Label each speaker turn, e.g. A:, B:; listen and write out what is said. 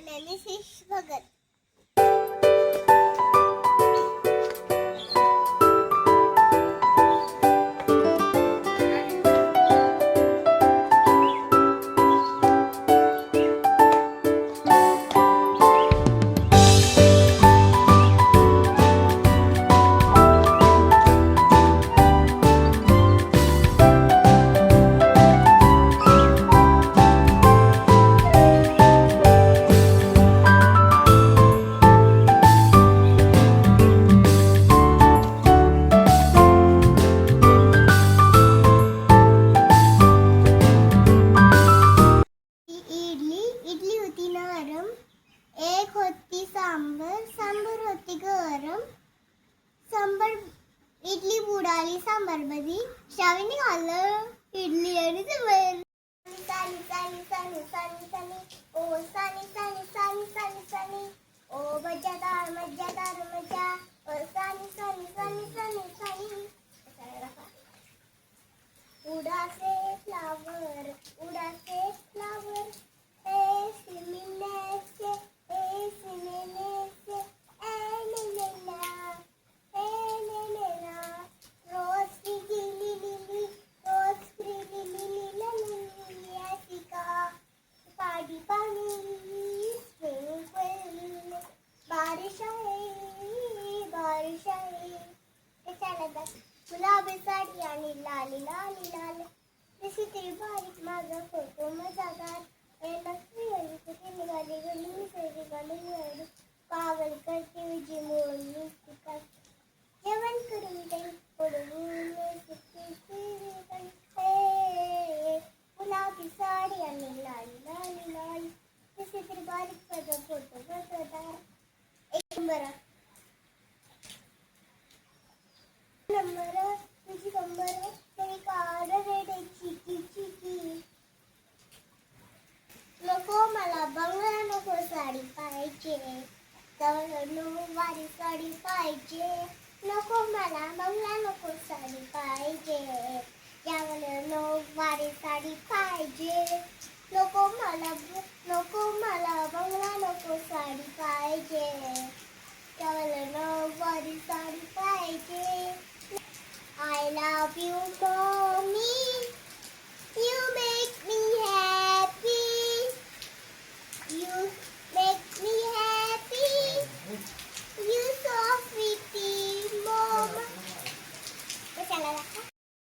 A: ज्ञानेश भगत. इडली होती नरम, एक होती सांबर होती गरम. इडली बुडाली सांबारमध्ये, शावी निघालं इडली आणि सांबार. सानी सानी सानी सानी सानी ओ सानी सानी सानी सानी सानी ओ मज्जादार मज्जादार मजा ओ सानी सानी सानी सानी सानी. उडासे फ्लावर ए सिमिनेचे ए नेनेना रोज की लिली रोज की लिली ऐसिका पानी पानी स्विमिंग पूल बारिश आहे त्याच्यानंतर गुलाबी साडी आणि लाली लाली लाल जशी तरी बारीक माझा फोटो मजादार निघाली गली मिसळली गाडी पागल करते विजय मोळी जेवण करून जाईल पडून गुलाबी साडी आणि लाली लाली लाल जशी तरी बारीक माझा फोटो मजादार. एक नंबर तुझी कंबर तरी काढ रे चिकी चिकी. नको मला बंगला नको साडी पाहिजे, नऊवारी साडी पाहिजे. नको मला बंगला नको साडी पाहिजे, त्यावर नऊवारी साडी पाहिजे. नको मला बंगला नको साडी पाहिजे, त्यावर नऊवारी साडी पाहिजे. I love you, Mom.